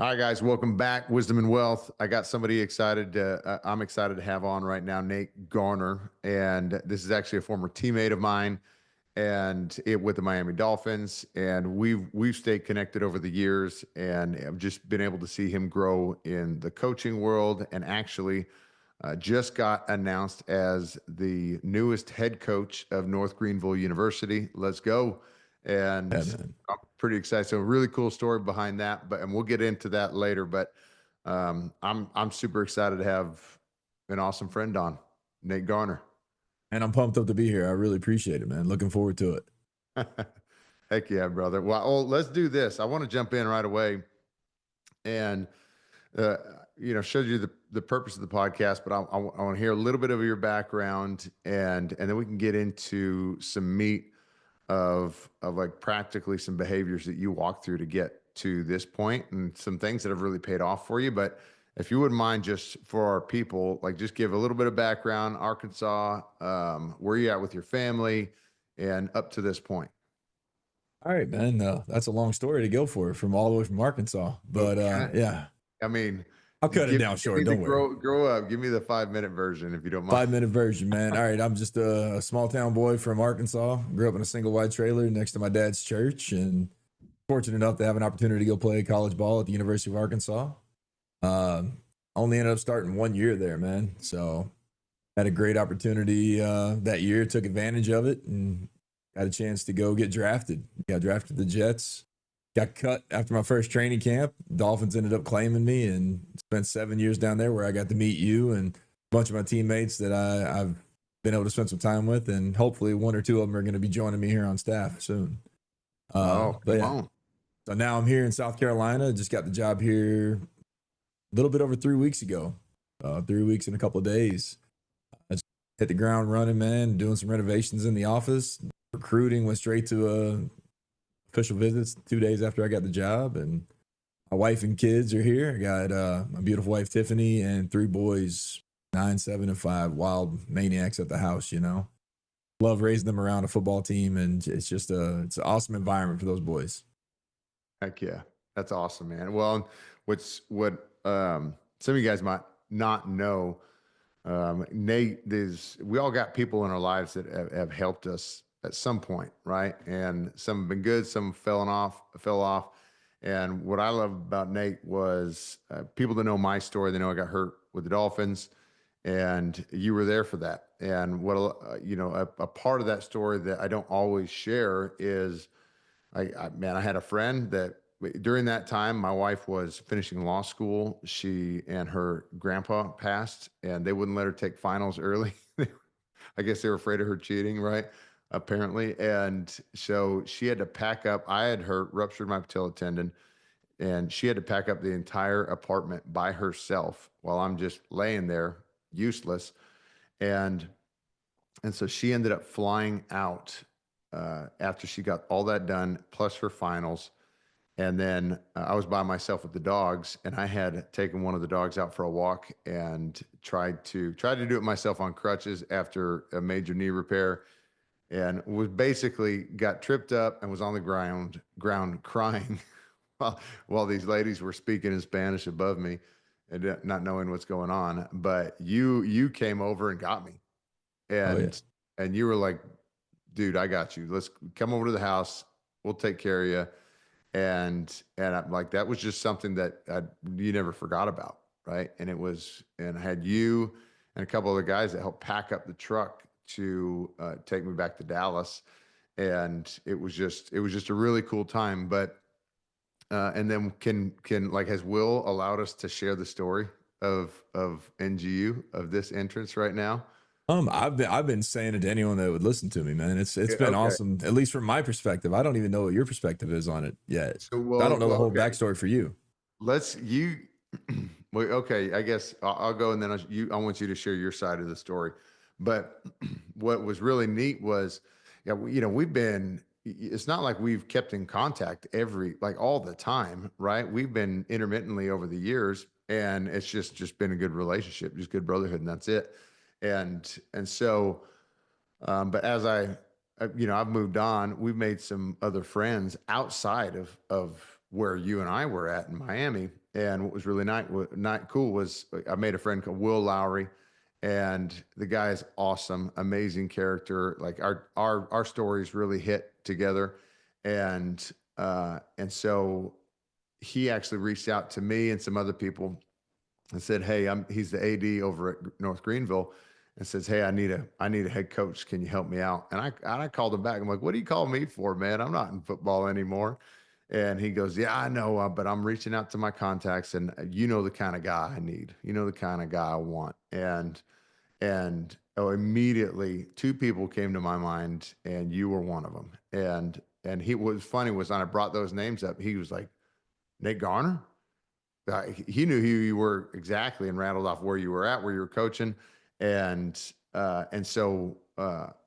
All right, guys, welcome back. Wisdom and Wealth. I got somebody excited. I'm excited to have on right now, Nate Garner, and this is actually a former teammate of mine, and with the Miami Dolphins. And we've stayed connected over the years, and I've just been able to see him grow in the coaching world, and actually just got announced as the newest head coach of North Greenville University. Let's go! Yeah, And man. I'm pretty excited. So, really cool story behind that, and we'll get into that later. But I'm super excited to have an awesome friend on, Nate Garner. And I'm pumped up to be here. I really appreciate it, man. Looking forward to it. Heck yeah, brother. Well, let's do this. I want to jump in right away and uh, show you the purpose of the podcast. But I want to hear a little bit of your background, and then we can get into some meat of like practically some behaviors that you walk through to get to this point, and some things that have really paid off for you. But if you wouldn't mind, just for our people, like just give a little bit of background, Arkansas, where you at with your family, and up to this point. All right, man. That's a long story to go for from all the way from Arkansas. But Okay. yeah, I mean, I'll cut it down give me short. the Don't worry. grow up. Give me the 5 minute version if you don't mind. 5 minute version, man. All right. I'm just a small town boy from Arkansas. Grew up in a single wide trailer next to my dad's church, and fortunate enough to have an opportunity to go play college ball at the University of Arkansas. Only ended up starting 1 year there, man. So had a great opportunity that year, took advantage of it, and got a chance to go get drafted. Got drafted to the Jets. Got cut after my first training camp. Dolphins ended up claiming me, and spent 7 years down there where I got to meet you and a bunch of my teammates that I've been able to spend some time with, and hopefully one or two of them are going to be joining me here on staff soon. Oh, But come yeah, on. so now I'm here in South Carolina. Just got the job here a little bit over 3 weeks ago. 3 weeks and a couple of days. I just hit the ground running, man, doing some renovations in the office. Recruiting, went straight to official visits 2 days after I got the job. And my wife and kids are here. I got my beautiful wife, Tiffany, and 3 boys, 9, 7, and 5, wild maniacs at the house, Love raising them around a football team, and it's just it's an awesome environment for those boys. Heck yeah, that's awesome, man. Well, what some of you guys might not know, Nate, we all got people in our lives that have helped us at some point, right? And some have been good, some fell off. And what I love about Nate was people that know my story. They know I got hurt with the Dolphins, and you were there for that. And what a part of that story that I don't always share is I had a friend that during that time, my wife was finishing law school. She and her grandpa passed, and they wouldn't let her take finals early. I guess they were afraid of her cheating, right? Apparently. And so she had to pack up. I had ruptured my patella tendon, and she had to pack up the entire apartment by herself while I'm just laying there, useless. And so she ended up flying out after she got all that done, plus her finals. And then I was by myself with the dogs, and I had taken one of the dogs out for a walk and tried to do it myself on crutches after a major knee repair, and was basically got tripped up and was on the ground crying while these ladies were speaking in Spanish above me and not knowing what's going on. But you came over and got me, Oh yeah. and you were like, dude, I got you. Let's come over to the house. We'll take care of you. And I'm like, that was just something that you never forgot about, right? And I had you and a couple other guys that helped pack up the truck to take me back to Dallas, and it was just a really cool time. But and then has Will allowed us to share the story of NGU, of this entrance right now? I've been saying it to anyone that would listen to me, man. It's been Okay. awesome, at least from my perspective. I don't even know what your perspective is on it yet. So I don't know the whole okay. backstory for you. Let's you. Well, okay. I guess I'll go, and then I want you to share your side of the story. But what was really neat was, yeah, we've been. It's not like we've kept in contact all the time, right? We've been intermittently over the years, and it's just been a good relationship, just good brotherhood, and that's it. And so, but as I've moved on. We've made some other friends outside of where you and I were at in Miami, And what was really not cool was I made a friend called Will Lowry, and the guy is awesome, amazing character. Like our stories really hit together, and so he actually reached out to me and some other people and said, "Hey, he's the AD over at North Greenville," and says, "Hey, I need a head coach. Can you help me out?" And I called him back. I'm like, "What do you call me for, man? I'm not in football anymore." And he goes, "Yeah, I know, but I'm reaching out to my contacts, and you know the kind of guy I need. You know the kind of guy I want." And oh, immediately two people came to my mind, and you were one of them. And he was funny was when I brought those names up, he was like, "Nate Garner." He knew who you were exactly and rattled off where you were at, where you were coaching, and so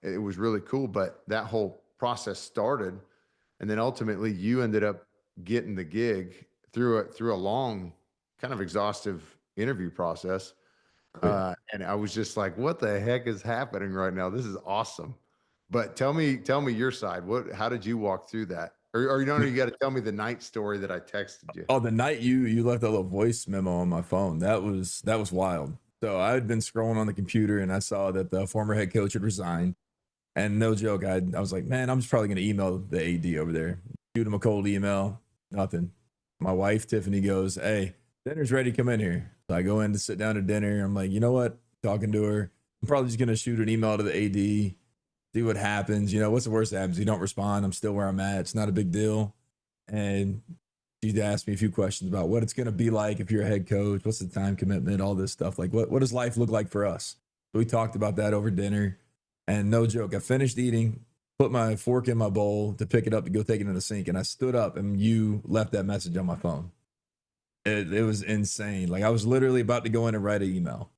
it was really cool. But that whole process started, and then ultimately you ended up getting the gig through a long, kind of exhaustive interview process. Oh, yeah. And I was just like, "What the heck is happening right now? This is awesome." But tell me your side. How did you walk through that? Or you don't know, you got to tell me the night story that I texted you. Oh, the night you left that little voice memo on my phone, that was wild. So I had been scrolling on the computer and I saw that the former head coach had resigned. And no joke, I was like, man, I'm just probably going to email the AD over there, shoot him a cold email, nothing. My wife Tiffany goes, "Hey, dinner's ready. Come in here." So I go in to sit down to dinner. I'm like, you know what? Talking to her, I'm probably just going to shoot an email to the AD, see what happens. What's the worst that happens? You don't respond. I'm still where I'm at. It's not a big deal. And she asked me a few questions about what it's going to be like if you're a head coach, what's the time commitment, all this stuff. Like, what does life look like for us? So we talked about that over dinner. And no joke, I finished eating, put my fork in my bowl to pick it up to go take it in the sink. And I stood up and you left that message on my phone. It was insane. Like, I was literally about to go in and write an email.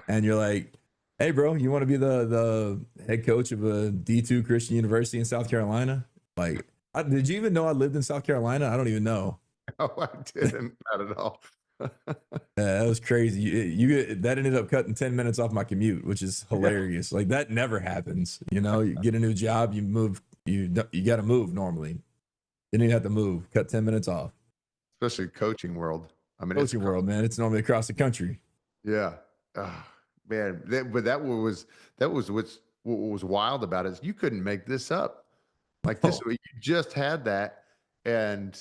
And you're like, "Hey, bro, you want to be the head coach of a D2 Christian University in South Carolina?" Like, did you even know I lived in South Carolina? I don't even know. Oh, I didn't. Not at all. That was crazy. That ended up cutting 10 minutes off my commute, which is Yeah. hilarious. Like, that never happens. You get a new job, you move, you got to move normally. Then you have to move, cut 10 minutes off. Especially coaching world. I mean, it's Coaching world, man. It's normally across the country. yeah. Ah, man, but what was wild about it is you couldn't make this up. Like this, Oh, you just had that, and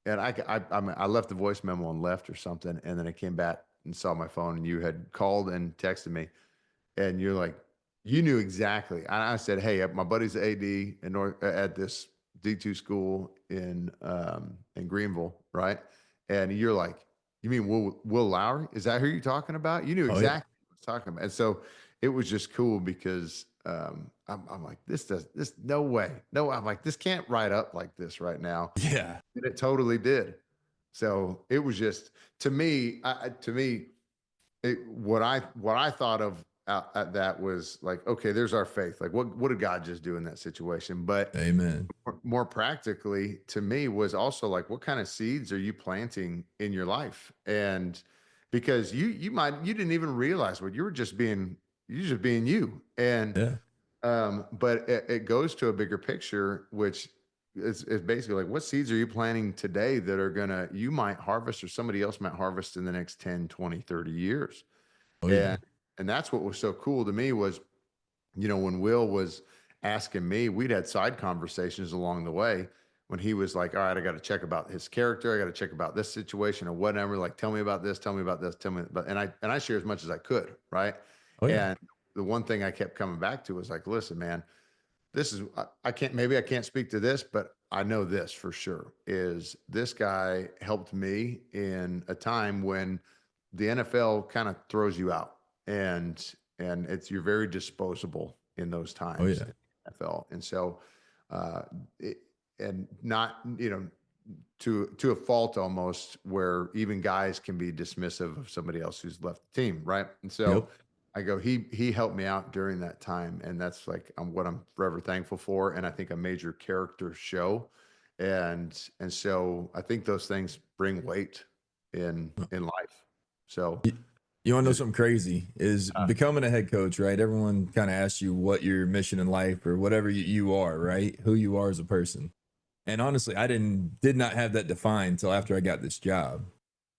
mean, I left the voice memo and left or something, and then I came back and saw my phone, and you had called and texted me, and you're like, you knew exactly. And I said, "Hey, my buddy's the AD at this D2 school in Greenville, right?" And you're like, "You mean Will Lowry? Is that who you're talking about?" You knew oh yeah. exactly what I was talking about, and so it was just cool because I'm like, this no way, no. I'm like, this can't write up like this right now, Yeah. and it totally did. So it was just to me, what I thought of at that was like, okay, there's our faith. Like, what did God just do in that situation? But Amen. more practically to me was also like, what kind of seeds are you planting in your life? And because you didn't even realize what you just being you. And Yeah. but it goes to a bigger picture, which is basically like, what seeds are you planting today that are you might harvest or somebody else might harvest in the next 10, 20, 30 years. Oh yeah. And that's what was so cool to me was, when Will was asking me, we'd had side conversations along the way when he was like, "All right, I got to check about his character. I got to check about this situation or whatever. Like, tell me about this, tell me about this, tell me about," and I share as much as I could. Right. Oh yeah. And the one thing I kept coming back to was like, "Listen, man, this is, I can't speak to this, but I know this for sure is this guy helped me in a time when the NFL kind of throws you out and you're very disposable in those Oh times yeah. in the NFL. And so, uh, it, and not, to a fault almost where even guys can be dismissive of somebody else who's left the team. Right. And so, Yep. I go, he helped me out during that time. And that's like, what I'm forever thankful for. And I think a major character show. And so I think those things bring weight in life. So You want to know just, something crazy is uh, becoming a head coach, right? Everyone kind of asks you what your mission in life or whatever you are, right? Who you are as a person. And honestly, I did not have that defined until after I got this job.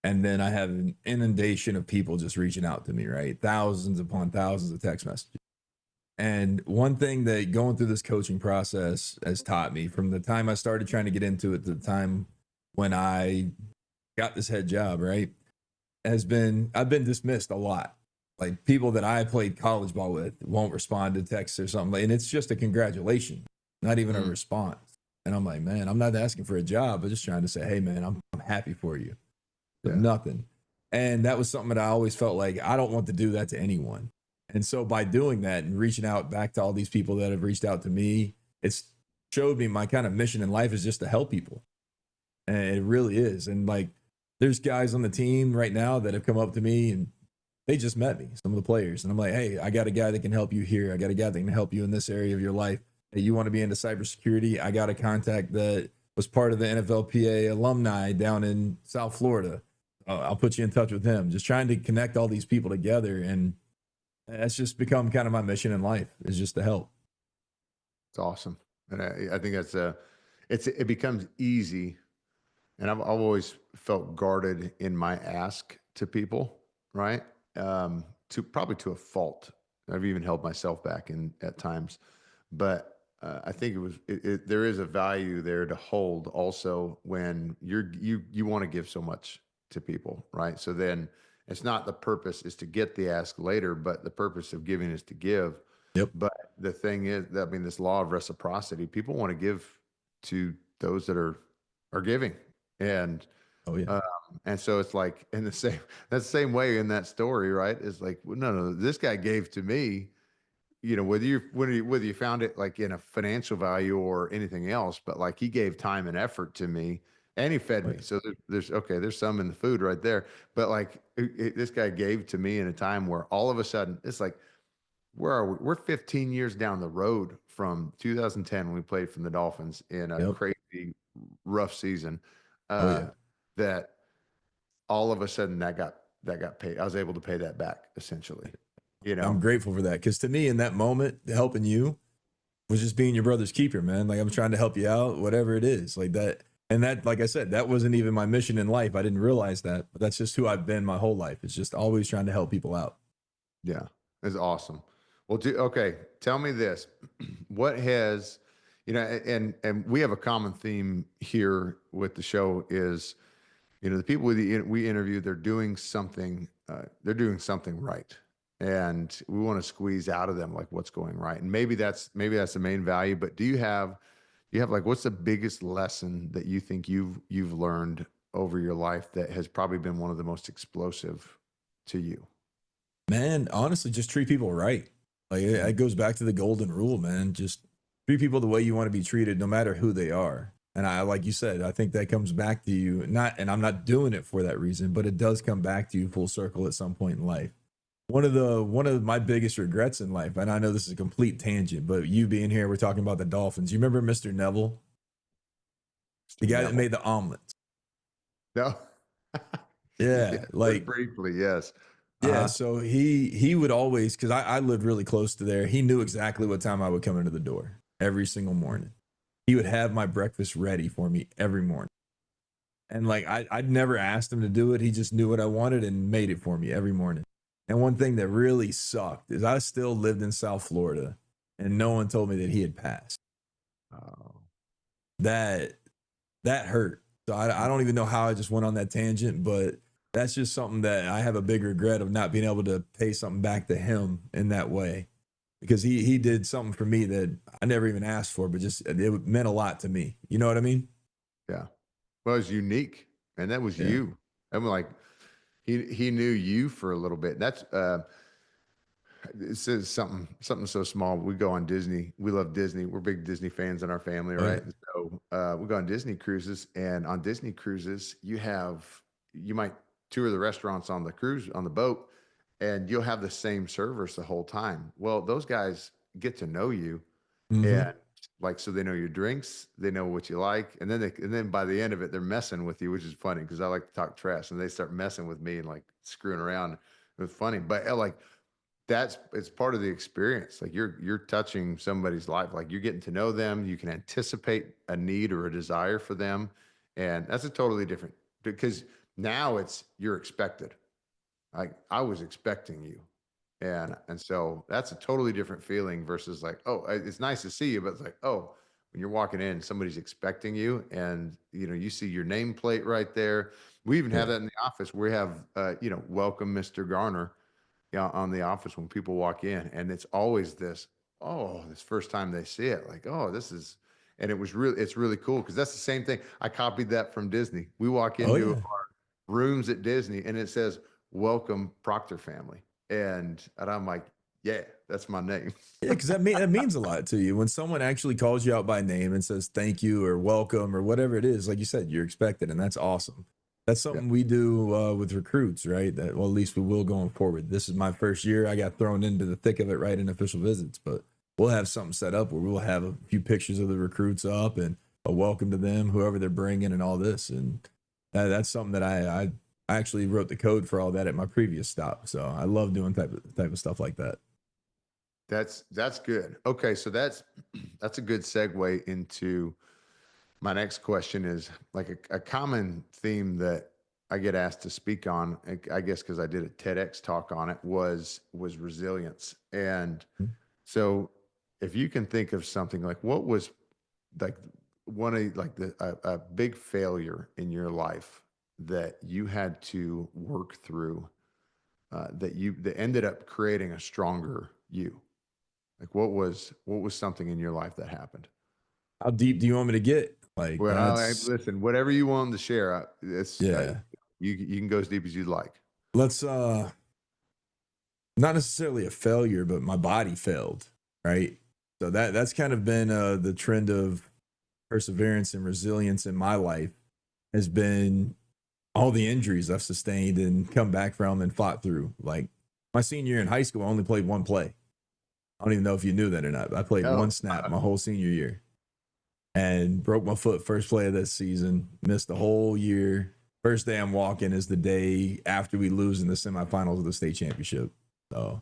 And then I have an inundation of people just reaching out to me, right? Thousands upon thousands of text messages. And one thing that going through this coaching process has taught me from the time I started trying to get into it to the time when I got this head job, right? Has been I've been dismissed a lot. Like people that I played college ball with won't respond to texts or something. And it's just a congratulation, not even a Mm, response. And I'm like, man, I'm not asking for a job. I'm just trying to say, hey, man, I'm happy for you. But yeah. nothing. And that was something that I always felt like I don't want to do that to anyone. And so by doing that and reaching out back to all these people that have reached out to me, it's showed me my kind of mission in life is just to help people. And it really is. And like there's guys on the team right now that have come up to me and they just met me, some of the players. And I'm like, hey, I got a guy that can help you here. I got a guy that can help you in this area of your life. Hey, you want to be into cybersecurity? I got a contact that was part of the NFLPA alumni down in South Florida. I'll put you in touch with him. Just trying to connect all these people together. And that's just become kind of my mission in life is just to help. It's awesome. And I think it becomes easy. And I've always felt guarded in my ask to people, right? To probably to a fault. I've even held myself back in at times, but I think there is a value there to hold also when you want to give so much to people, right? So then it's not the purpose is to get the ask later, but the purpose of giving is to give. Yep. But the thing is, I mean, this law of reciprocity, people want to give to those that are giving, and Oh, yeah. um, and so it's like in the same that same way in that story, right? It's like, well, no, this guy gave to me, whether you found it like in a financial value or anything else, but like he gave time and effort to me and he fed me. Right. So there's okay, there's some in the food right there, but like this guy gave to me in a time where all of a sudden it's like, where are we? We're 15 years down the road from 2010 when we played from the Dolphins in a Yep. crazy rough season. Oh, Uh, yeah. that all of a sudden that got paid. I was able to pay that back essentially. You I'm know, grateful for that. Because to me, in that moment, helping you was just being your brother's keeper, man. Like I'm trying to help you out, whatever it is, like that. And that, like I said, that wasn't even my mission in life. I didn't realize that, but that's just who I've been my whole life. It's just always trying to help people out. yeah, it's awesome. Well, okay. Tell me this: what has, and we have a common theme here with the show is, the people we interview, they're doing something right, and we want to squeeze out of them like what's going right, and maybe that's the main value. But do you have like what's the biggest lesson that you think you've learned over your life that has probably been one of the most explosive to you? Man, honestly, just treat people right. Like it goes back to the golden rule, man. Just treat people the way you want to be treated, no matter who they are. And I, like you said, I think that comes back to you. Not, and I'm not doing it for that reason, but it does come back to you full circle at some point in life. One of my biggest regrets in life, and I know this is a complete tangent, but you being here, we're talking about the Dolphins. You remember Mr. Neville, the guy that Neville. made the omelets? No. Yeah, Yeah, just like briefly, yes. yeah. Uh-huh. So he would always because I lived really close to there. He knew exactly what time I would come into the door every single morning. He would have my breakfast ready for me every morning. And like I'd never asked him to do it. He just knew what I wanted and made it for me every morning. And one thing that really sucked is I still lived in South Florida and no one told me that he had passed. Oh, That that hurt. So I don't even know how I just went on that tangent, but that's just something that I have a big regret of not being able to pay something back to him in that way because he did something for me that I never even asked for, but just it meant a lot to me. You know what I mean? yeah. Well, it's unique, and that was Yeah. you. I mean, like he knew you for a little bit. That's this is something so small. We go on Disney. We love Disney. We're big Disney fans in our family, Oh right? yeah. And so we go on Disney cruises, and on Disney cruises, you might tour the restaurants on the cruise on the boat, and you'll have the same servers the whole time. Well, those guys get to know you, Mm-hmm. and like so they know your drinks, they know what you like, and then by the end of it, they're messing with you, which is funny because I like to talk trash, and they start messing with me and like screwing around. It was funny, but like it's part of the experience. Like you're touching somebody's life, like you're getting to know them. You can anticipate a need or a desire for them, and that's a totally different because Now it's you're expected. Like I was expecting you. And so that's a totally different feeling versus like, oh, it's nice to see you, but it's like, oh, when you're walking in, somebody's expecting you, and you see your nameplate right there. We even have Yeah. that in the office. We have, welcome, Mr. Garner, on the office when people walk in, and it's always this, oh, this first time they see it, like, oh, this is, and it's really cool because that's the same thing. I copied that from Disney. We walk Oh into yeah. rooms at Disney, and it says, welcome Procter family. And I'm like, yeah, that's my name. Yeah, because that means a lot to you when someone actually calls you out by name and says thank you or welcome or whatever it is. Like you said, you're expected, and that's awesome. That's Yeah. something we do with recruits, right? That, well, at least we will going forward. This is my first year. I got thrown into the thick of it right in official visits, but we'll have something set up where we'll have a few pictures of the recruits up and a welcome to them, whoever they're bringing, and all this. And that's something that I actually wrote the code for all that at my previous stop. So I love doing type of stuff like that. That's good. Okay, so that's that's a good segue into my next question is like a common theme that I get asked to speak on, I guess because I did a TEDx talk on it, was resilience. And so if you can think of something like what was like one of like a big failure in your life that you had to work through, that ended up creating a stronger you. Like what was something in your life that happened? How deep do you want me to get? Like Well, that's listen, whatever you want to share, yeah. you can go as deep as you'd like. Let's not necessarily a failure, but my body failed, right? So that's kind of been the trend of perseverance and resilience in my life has been all the injuries I've sustained and come back from and fought through. Like my senior year in high school, I only played one play. I don't even know if you knew that or not. I played Oh, one snap my whole senior year and broke my foot first play of this season, missed the whole year. First day I'm walking is the day after we lose in the semifinals of the state championship. So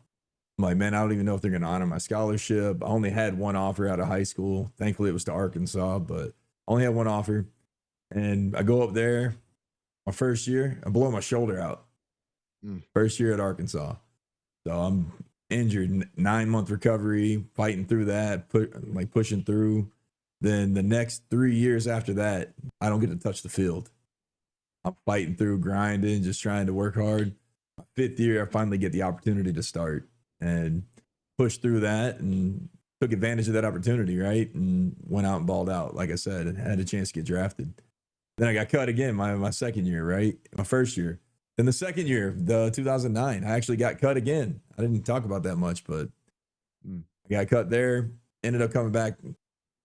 I'm like, man, I don't even know if they're going to honor my scholarship. I only had one offer out of high school. Thankfully, it was to Arkansas, but I only had one offer. And I go up there my first year, I blow my shoulder out. First year at Arkansas. So I'm injured, 9-month recovery, fighting through that, pushing through. Then the next 3 years after that, I don't get to touch the field. I'm fighting through, grinding, just trying to work hard. My 5th year, I finally get the opportunity to start and push through that and took advantage of that opportunity, right? And went out and balled out, like I said, and had a chance to get drafted. Then I got cut again my second year, right? My first year. Then the second year, the 2009, I actually got cut again. I didn't talk about that much, but I got cut there. Ended up coming back,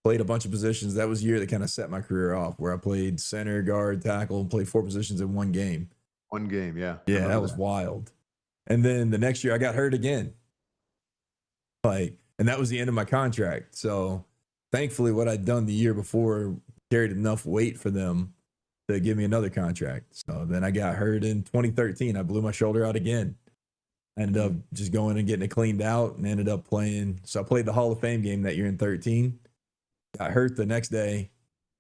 played a bunch of positions. That was the year that kind of set my career off, where I played center, guard, tackle, and played 4 positions in one game. One game, yeah. Yeah, that was wild. And then the next year, I got hurt again. And that was the end of my contract. So thankfully, what I'd done the year before carried enough weight for them to give me another contract. So then I got hurt in 2013. I blew my shoulder out again. I ended up just going and getting it cleaned out and ended up playing. So I played the Hall of Fame game that year in 13. Got hurt the next day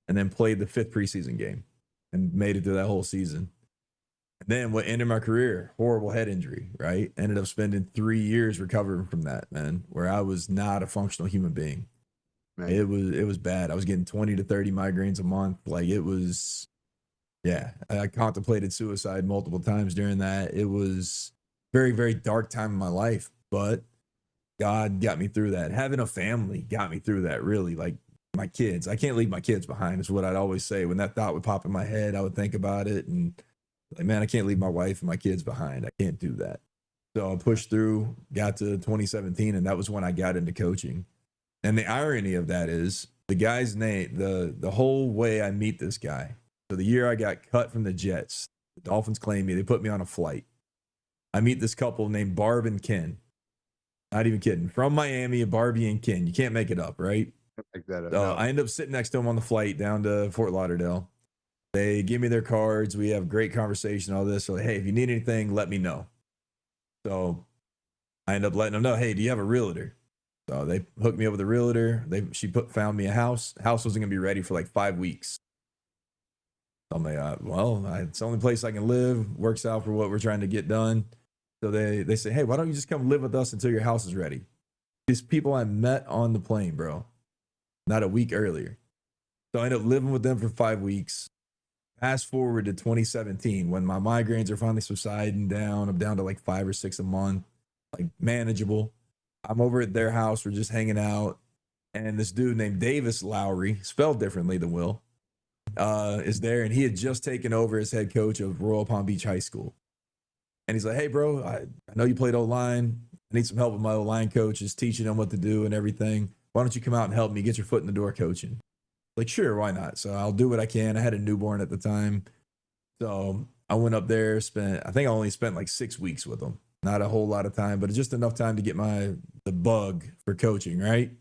and then played the 5th preseason game and made it through that whole season. And then what ended my career, horrible head injury, right? Ended up spending 3 years recovering from that, man, where I was not a functional human being. Man. It was bad. I was getting 20 to 30 migraines a month. Like it was, yeah, I contemplated suicide multiple times during that. It was very, very dark time in my life, but God got me through that. Having a family got me through that, really. Like my kids, I can't leave my kids behind is what I'd always say. When that thought would pop in my head, I would think about it and like, man, I can't leave my wife and my kids behind. I can't do that. So I pushed through, got to 2017, and that was when I got into coaching. And the irony of that is the guy's name, the whole way I meet this guy. So the year I got cut from the Jets, the Dolphins claimed me. They put me on a flight. I meet this couple named Barb and Ken. Not even kidding. From Miami, Barbie and Ken. You can't make it up, right? Make that up. No. I end up sitting next to them on the flight down to Fort Lauderdale. They give me their cards. We have great conversation, all this. So, hey, if you need anything, let me know. So I end up letting them know, hey, do you have a realtor? So they hooked me up with a realtor. She found me a house. House wasn't going to be ready for like 5 weeks. I'm like, it's the only place I can live. Works out for what we're trying to get done. So they say, hey, why don't you just come live with us until your house is ready? These people I met on the plane, bro, not a week earlier. So I ended up living with them for 5 weeks. Fast forward to 2017 when my migraines are finally subsiding down. I'm down to like 5 or 6 a month, like manageable. I'm over at their house. We're just hanging out. And this dude named Davis Lowry, spelled differently than Will, is there. And he had just taken over as head coach of Royal Palm Beach High School. And he's like, hey, bro, I know you played O-line. I need some help with my O-line coaches, teaching them what to do and everything. Why don't you come out and help me get your foot in the door coaching? Like, sure, why not? So I'll do what I can. I had a newborn at the time. So I went up there, I think I only spent like 6 weeks with them. Not a whole lot of time, but just enough time to get the bug for coaching, right?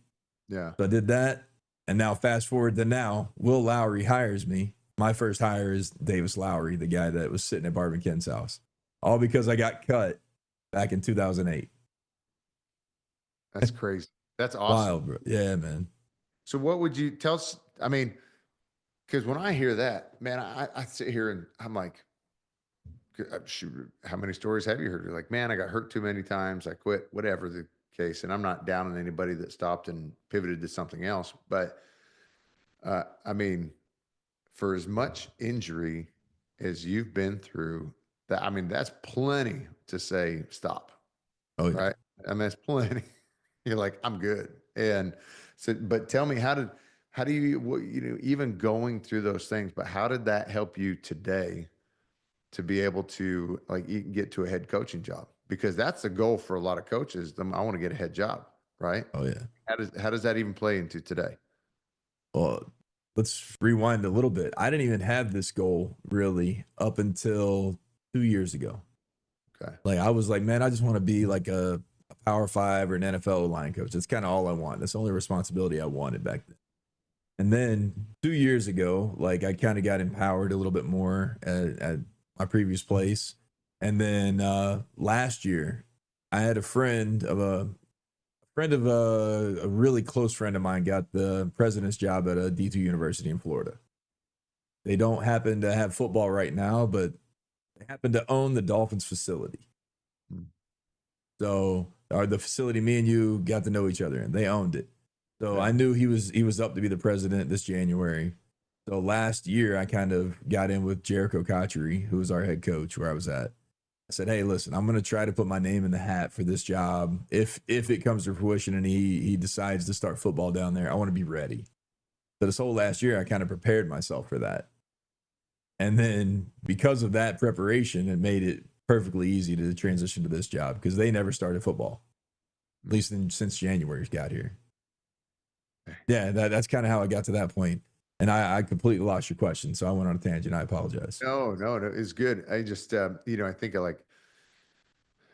Yeah. So I did that. And now fast forward to now, Will Lowry hires me. My first hire is Davis Lowry, the guy that was sitting at Barb Ken's house. All because I got cut back in 2008. That's crazy. That's awesome. Wild, bro. Yeah, man. So what would you tell us? I mean, because when I hear that, man, I sit here and I'm like, shoot, how many stories have you heard? You're like, man, I got hurt too many times. I quit, whatever the case. And I'm not down on anybody that stopped and pivoted to something else. But I mean, for as much injury as you've been through, I mean, that's plenty to say stop. Oh, yeah. Right? I mean, that's plenty. You're like, I'm good. And so, but tell me, how do you, even going through those things, but how did that help you today to be able to like get to a head coaching job? Because that's the goal for a lot of coaches. I want to get a head job, right? Oh, yeah. How does that even play into today? Well, let's rewind a little bit. I didn't even have this goal really up until 2 years ago. Okay. Like I was like, man, I just want to be like a Power 5 or an NFL line coach. That's kind of all I want. That's the only responsibility I wanted back then. And then 2 years ago, like I kind of got empowered a little bit more at my previous place. And then last year, I had a friend of a really close friend of mine got the president's job at a D2 university in Florida. They don't happen to have football right now, but they happen to own the Dolphins facility. So the facility, me and you got to know each other, and they owned it. So I knew he was up to be the president this January. So last year, I kind of got in with Jericho Cotchery, who was our head coach where I was at. I said, hey, listen, I'm going to try to put my name in the hat for this job. If it comes to fruition and he decides to start football down there, I want to be ready. So this whole last year, I kind of prepared myself for that. And then because of that preparation, it made it perfectly easy to transition to this job because they never started football, at least since January got here. Yeah, that's kind of how I got to that point. And I completely lost your question, so I went on a tangent. I apologize. No, it's good. I just, I think of like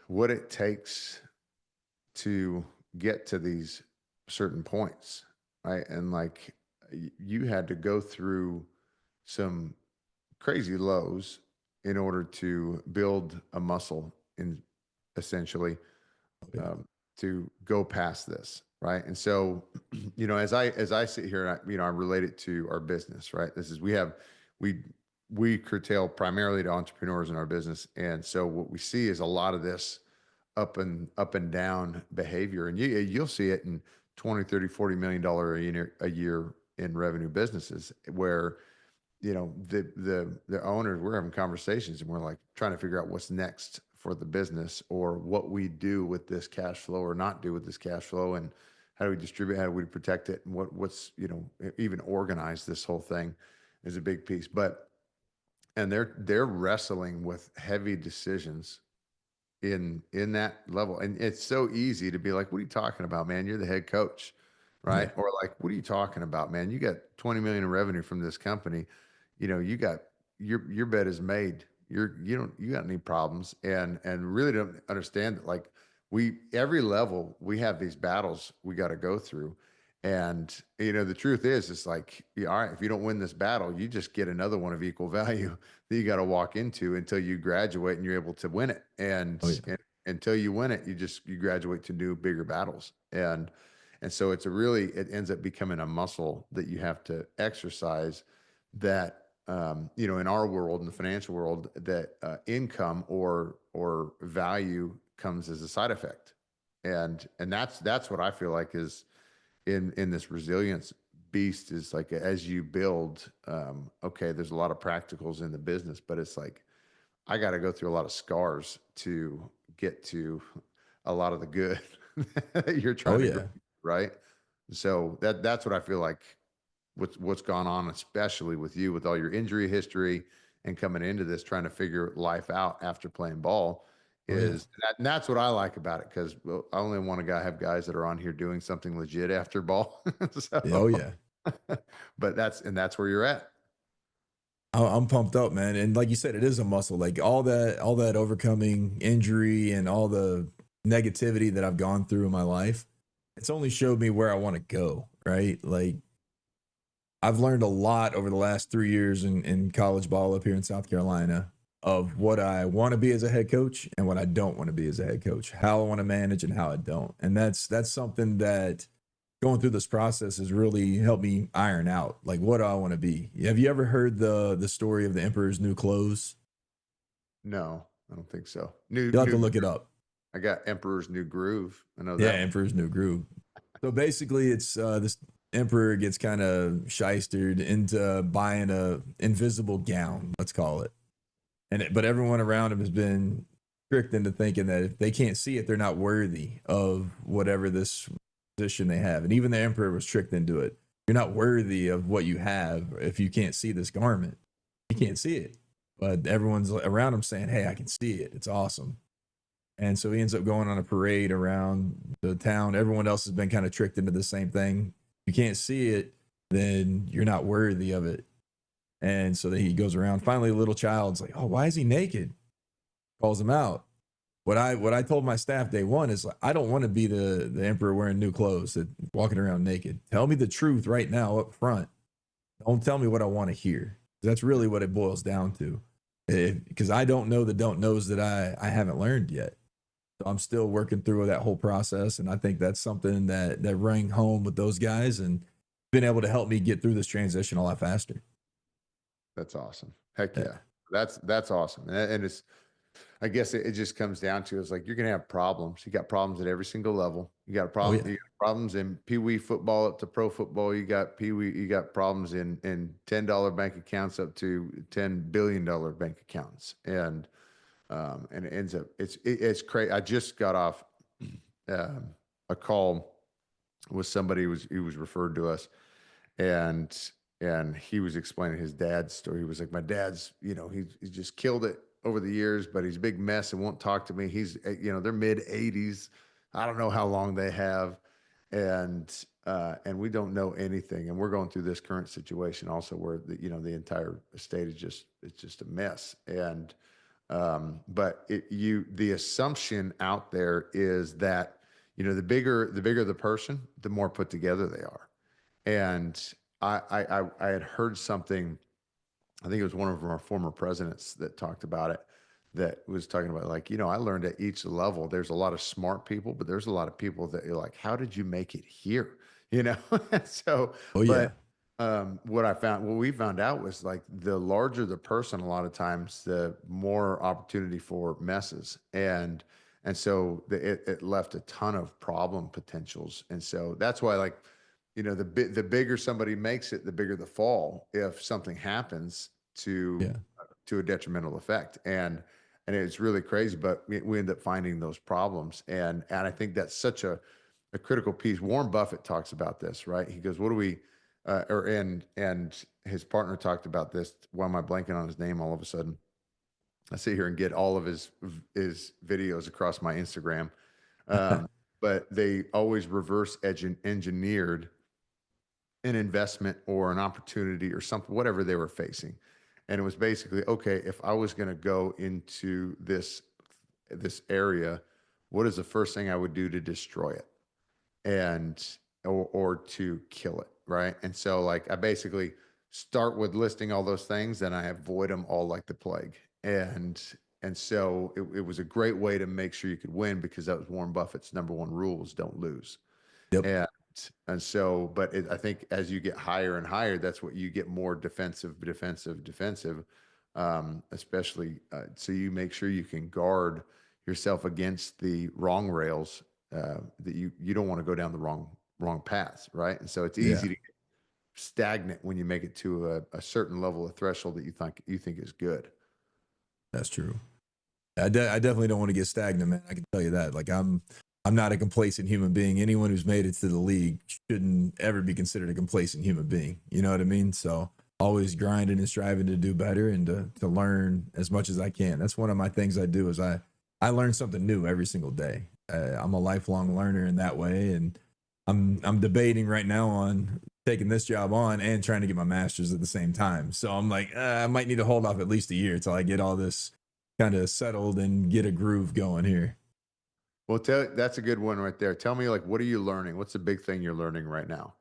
what it takes to get to these certain points, right? And like you had to go through some crazy lows in order to build a muscle in essentially to go past this, right? And so, as I sit here and I relate it to our business, right? This is we curtail primarily to entrepreneurs in our business, and so what we see is a lot of this up and down behavior, and you'll see it in 20, 30, $40 million a year in revenue businesses where the owners, we're having conversations and we're like trying to figure out what's next for the business or what we do with this cash flow or not do with this cash flow, and how do we distribute, how do we protect it, and what's even organize this whole thing is a big piece. And they're wrestling with heavy decisions in that level, and it's so easy to be like, what are you talking about, man? You're the head coach, right? Yeah. Or like, what are you talking about, man? You got 20 million in revenue from this company. You got your bed is made. You got any problems, and really don't understand that like every level we have these battles we got to go through. And the truth is, it's like, all right, if you don't win this battle, you just get another one of equal value that you got to walk into until you graduate and you're able to win it. And until you win it, you graduate to new, bigger battles. And so it ends up becoming a muscle that you have to exercise that in our world, in the financial world, that income or value comes as a side effect, and that's what I feel like is in this resilience beast is like as you build. Okay, there's a lot of practicals in the business, but it's like I got to go through a lot of scars to get to a lot of the good that you're Oh trying to grow, yeah. right? So that's what I feel like what's gone on, especially with you, with all your injury history and coming into this, trying to figure life out after playing ball Oh yeah. is that, and that's what I like about it. Cause I only want to have guys that are on here doing something legit after ball. Yeah, oh So, yeah. but that's where you're at. I'm pumped up, man. And like you said, it is a muscle. Like all that overcoming injury and all the negativity that I've gone through in my life, it's only showed me where I want to go, right? Like I've learned a lot over the last 3 years in college ball up here in South Carolina of what I want to be as a head coach and what I don't want to be as a head coach, how I want to manage and how I don't. And that's something that going through this process has really helped me iron out. Like, what do I want to be? Have you ever heard the story of the Emperor's New Clothes? No, I don't think so. You'll have to look it up. I got Emperor's New Groove. I know Yeah, that one. Emperor's New Groove. So basically, it's this emperor gets kind of shystered into buying a invisible gown, let's call it. But everyone around him has been tricked into thinking that if they can't see it, they're not worthy of whatever this position they have. And even the emperor was tricked into it. You're not worthy of what you have if you can't see this garment. You can't see it. But everyone's around him saying, "Hey, I can see it. It's awesome." And so he ends up going on a parade around the town. Everyone else has been kind of tricked into the same thing. You can't see it, then you're not worthy of it. And so then he goes around. Finally, a little child's like, "Oh, why is he naked?" Calls him out. What I told my staff day one is like, I don't want to be the emperor wearing new clothes that walking around naked. Tell me the truth right now up front. Don't tell me what I want to hear. That's really what it boils down to. Because I don't know the don't knows that I haven't learned yet. So I'm still working through that whole process, and I think that's something that rang home with those guys and been able to help me get through this transition a lot faster. That's awesome. Heck Yeah. yeah. That's awesome. And it's I guess it just comes down to is like you're gonna have problems. You got problems at every single level. You got a Oh problem. yeah. You got problems in Pee Wee football up to pro football. You got Pee Wee. You got problems in $10 bank accounts up to $10 billion bank accounts, and it ends up it's crazy. I just got off um, a call with somebody who was referred to us, and he was explaining his dad's story. He was like, my dad's, he just killed it over the years, but he's a big mess and won't talk to me. He's, they're mid 80s. I don't know how long they have, and we don't know anything. And we're going through this current situation also where the entire state is it's just a mess. And but the assumption out there is that the bigger the person, the more put together they are. And I had heard something. I think it was one of our former presidents that talked about it. That was talking about like I learned at each level. There's a lot of smart people, but there's a lot of people that you're like, how did you make it here? You know. So, Oh but yeah. what we found out was like the larger the person, a lot of times, the more opportunity for messes, and so it left a ton of problem potentials, and so that's why like the bigger somebody makes it, the bigger the fall if something happens to Yeah. to a detrimental effect, and it's really crazy, but we end up finding those problems, and I think that's such a critical piece. Warren Buffett talks about this, right? He goes, "What do we?" Or and his partner talked about this. Why am I blanking on his name all of a sudden? I sit here and get all of his videos across my Instagram, um, but they always reverse engineered an investment or an opportunity or something, whatever they were facing. And it was basically, okay, if I was going to go into this area, what is the first thing I would do to destroy it and or to kill it, right? And so like I basically start with listing all those things and I avoid them all like the plague. And so it was a great way to make sure you could win because that was Warren Buffett's number one rule is don't lose. Yep. And so, but I think as you get higher and higher, that's what you get more defensive, especially so you make sure you can guard yourself against the wrong rails, that you don't want to go down the wrong paths, right? And so it's Yeah, easy to get stagnant when you make it to a certain level of threshold that you think is good. that's true. I definitely don't want to get stagnant, man. I can tell you that. Like I'm not a complacent human being. Anyone who's made it to the league shouldn't ever be considered a complacent human being. You know what I mean? So always grinding and striving to do better and to learn as much as I can. That's one of my things I do is I learn something new every single day. I'm a lifelong learner in that way, and I'm debating right now on taking this job on and trying to get my master's at the same time. So I'm like, I might need to hold off at least a year till I get all this kind of settled and get a groove going here. Well, that's a good one right there. Tell me, like, what are you learning? What's the big thing you're learning right now?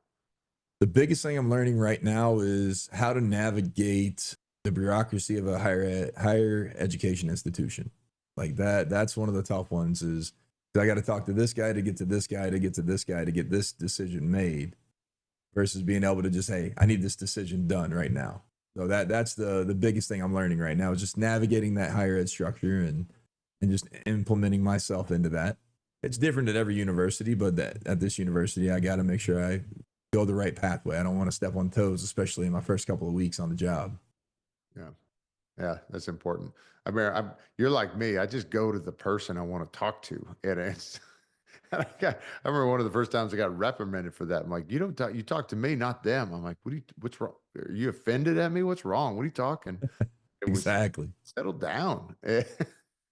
The biggest thing I'm learning right now is how to navigate the bureaucracy of a higher education institution. Like that's one of the tough ones is I got to talk to this guy to get to this guy to get to this guy to get this decision made versus being able to just, hey, I need this decision done right now. So that's the biggest thing I'm learning right now is just navigating that higher ed structure and just implementing myself into that. It's different at every university, but at this university, I got to make sure I go the right pathway. I don't want to step on toes, especially in my first couple of weeks on the job. Yeah. Yeah, that's important. I mean, you're like me. I just go to the person I want to talk to, and it's. I remember one of the first times I got reprimanded for that. I'm like, you don't talk. You talk to me, not them. I'm like, what's wrong? Are you offended at me? What's wrong? What are you talking? It was Exactly. settled down. Like,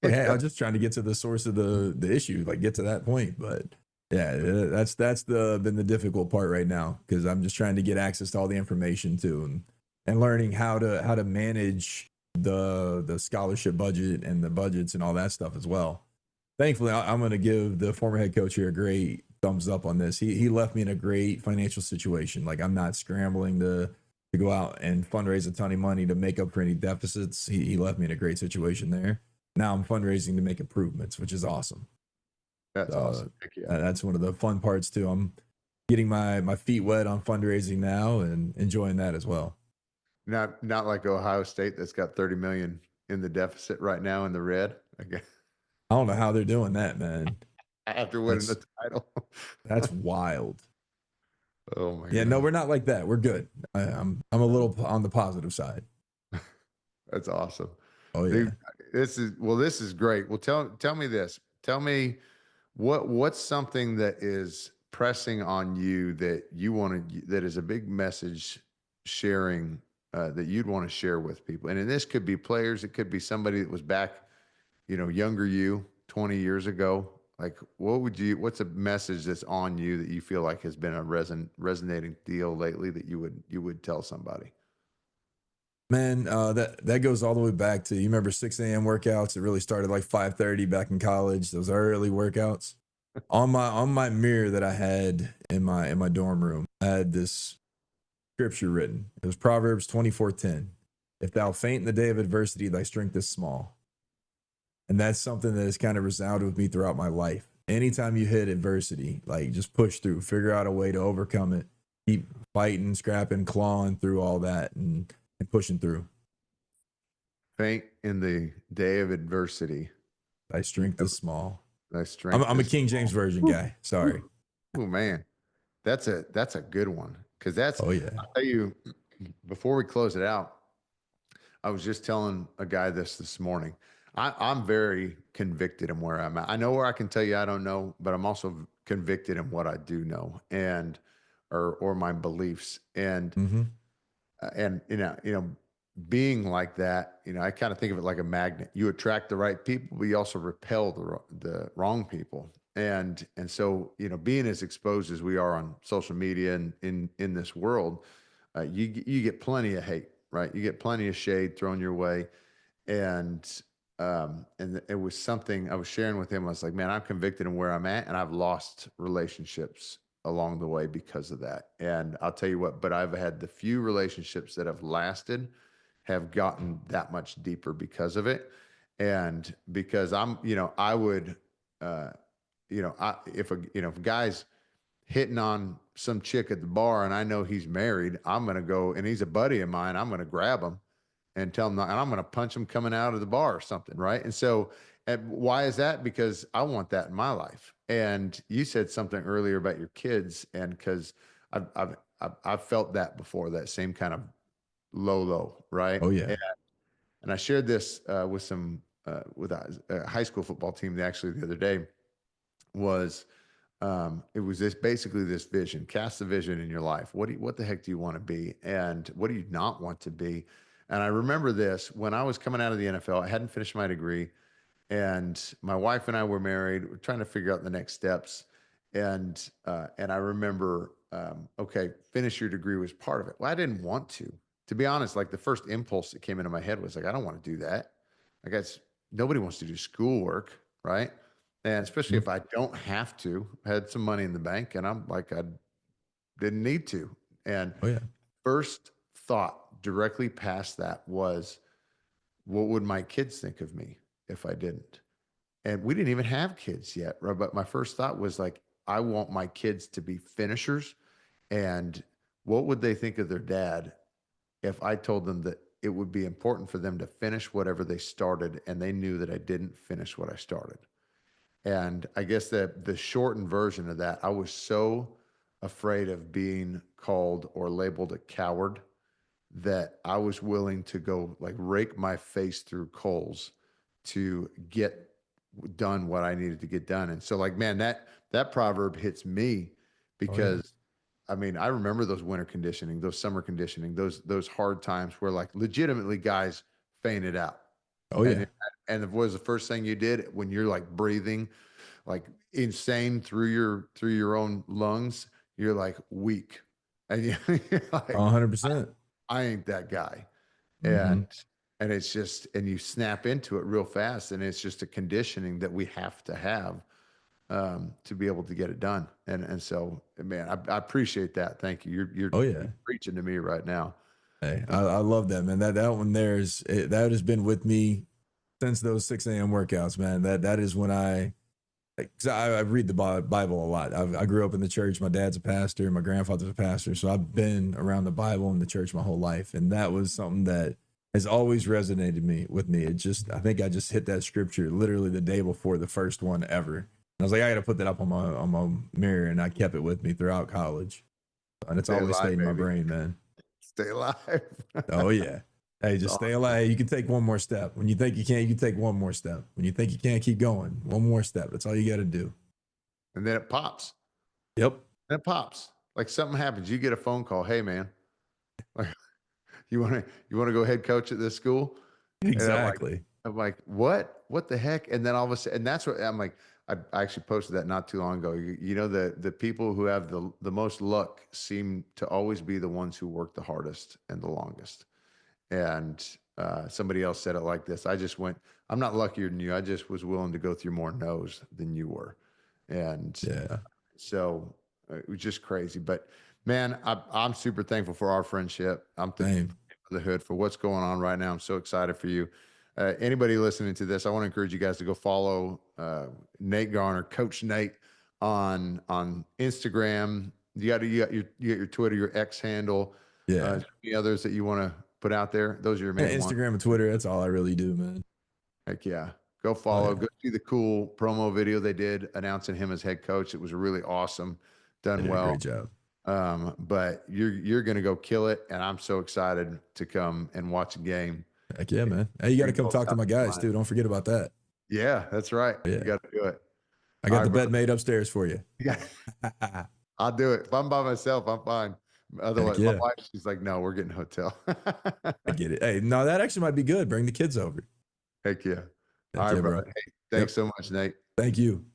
hey, I was just trying to get to the source of the issue, like get to that point. But yeah, that's been the difficult part right now because I'm just trying to get access to all the information too, and learning how to manage the scholarship budget and the budgets and all that stuff as well. Thankfully, I'm going to give the former head coach here a great thumbs up on this. He left me in a great financial situation. Like I'm not scrambling to go out and fundraise a ton of money to make up for any deficits. He left me in a great situation there. Now I'm fundraising to make improvements, which is awesome. That's awesome. Heck yeah. That's one of the fun parts too. I'm getting my feet wet on fundraising now and enjoying that as well. Not like Ohio State that's got 30 million in the deficit right now in the red. Okay. I don't know how they're doing that, man. After winning the title. That's wild. Oh my Yeah, God. no, we're not like that. We're good. I'm a little on the positive side. That's awesome. Oh yeah. Dude, this is great. Well, tell me this. Tell me what's something that is pressing on you that you want to that is a big message sharing that you'd want to share with people. And this could be players, it could be somebody that was back, younger you 20 years ago. Like what's a message that's on you that you feel like has been a resonating deal lately that you would tell somebody? Man, that goes all the way back to you remember 6 a.m. workouts. It really started like 5:30 back in college. Those early workouts. On my mirror that I had in my dorm room, I had this scripture written. It was Proverbs 24:10. If thou faint in the day of adversity, thy strength is small. And that's something that has kind of resounded with me throughout my life. Anytime you hit adversity, like just push through, figure out a way to overcome it, keep fighting, scrapping, clawing through all that and pushing through. Faint in the day of adversity. Thy strength is small. Thy strength I'm a is King James small. Version guy. Sorry. Oh man, that's a good one because Oh yeah. I'll tell you before we close it out. I was just telling a guy this morning. I'm very convicted in where I'm at. I know where I can tell you I don't know, but I'm also convicted in what I do know and or my beliefs Mm-hmm. and being like that, I kind of think of it like a magnet. You attract the right people, but you also repel the wrong people. And so, being as exposed as we are on social media and in this world, you get plenty of hate, right? You get plenty of shade thrown your way. And it was something I was sharing with him. I was like, man, I'm convicted in where I'm at, and I've lost relationships along the way because of that. And I'll tell you what, but I've had the few relationships that have lasted have gotten that much deeper because of it. And because I would, if guys hitting on some chick at the bar and I know he's married, I'm going to go, and he's a buddy of mine, I'm going to grab him and tell him not, and I'm going to punch him coming out of the bar or something. Right. And so, and why is that? Because I want that in my life. And you said something earlier about your kids, and because I've felt that before, that same kind of low, right? Oh yeah. And I shared this with some with a high school football team. They actually the other day was it was this basically this vision. Cast the vision in your life. What the heck do you want to be, and what do you not want to be? And I remember this when I was coming out of the NFL. I hadn't finished my degree, and my wife and I were married. We're trying to figure out the next steps, and I remember, okay, finish your degree was part of it. Well, I didn't want to be honest. Like the first impulse that came into my head was like, I don't want to do that. I guess nobody wants to do schoolwork, right? And especially Mhm. if I don't have to. I had some money in the bank, and I'm like, I didn't need to. And Oh yeah. first thought directly past that was, what would my kids think of me if I didn't? And we didn't even have kids yet, right? But my first thought was like, I want my kids to be finishers. And what would they think of their dad if I told them that it would be important for them to finish whatever they started and they knew that I didn't finish what I started? And I guess that the shortened version of that, I was so afraid of being called or labeled a coward that I was willing to go like rake my face through coals to get done what I needed to get done. And so like, man, that proverb hits me Oh yeah. because I mean, I remember those winter conditioning, those summer conditioning, those hard times where like legitimately guys fainted out. Oh And yeah. and what was the first thing you did when you're like breathing like insane through your own lungs? You're like weak. And you're like, 100%. I ain't that guy. Mm-hmm. And it's just, and you snap into it real fast, and it's just a conditioning that we have to have to be able to get it done. And so, man, I appreciate that. Thank you. Oh You're yeah. preaching to me right now. Hey, I love that, man. That one there that has been with me since those 6 a.m. workouts, man. That is when I read the Bible a lot. I grew up in the church. My dad's a pastor. My grandfather's a pastor. So I've been around the Bible and the church my whole life. And that was something that has always resonated with me. I think I just hit that scripture literally the day before the first one ever. And I was like, I got to put that up on my mirror. And I kept it with me throughout college. And it's Stay always alive, stayed in my baby. brain, man. Stay alive. Oh yeah. Hey, It's just stay awesome. alive. You can take one more step. When you think you can't, you can take one more step. When you think you can't, keep going. One more step. That's all you got to do. And then it pops. Yep. And it pops. Like something happens. You get a phone call. Hey, man, like you want to go head coach at this school? And Exactly. I'm like, what? What the heck? And then all of a sudden, and that's what I'm like. I actually posted that not too long ago. You know, the people who have the most luck seem to always be the ones who work the hardest and the longest. And somebody else said it like this: I'm not luckier than you. I just was willing to go through more no's than you were. And Yeah. so it was just crazy. But man, I'm super thankful for our friendship. I'm thankful Same. for the hood for what's going on right now. I'm so excited for you. Anybody listening to this, I want to encourage you guys to go follow Nate Garner, Coach Nate, on Instagram. You got your Twitter, your X handle. Yeah. Any others that you want to put out there? Those are your main ones. Instagram and Twitter. That's all I really do, man. Heck yeah. Go Oh follow. yeah. Go see the cool promo video they did announcing him as head coach. It was really awesome. They Done did a well. great job. But you're gonna go kill it, and I'm so excited to come and watch a game. Heck yeah, man. Hey, you got to come Greenville, talk to South my guys Carolina. too. Don't forget about that. Yeah, that's right. You Yeah. got to do it. I All got right, the brother. bed made upstairs for you. Yeah, I'll do it. If I'm by myself, I'm fine. Heck Otherwise, my yeah. wife, she's like, no, we're getting a hotel. I get it. Hey, no, that actually might be good. Bring the kids over. Heck yeah. All Heck right, yeah, bro. brother. Hey, Yep. thanks so much, Nate. Thank you.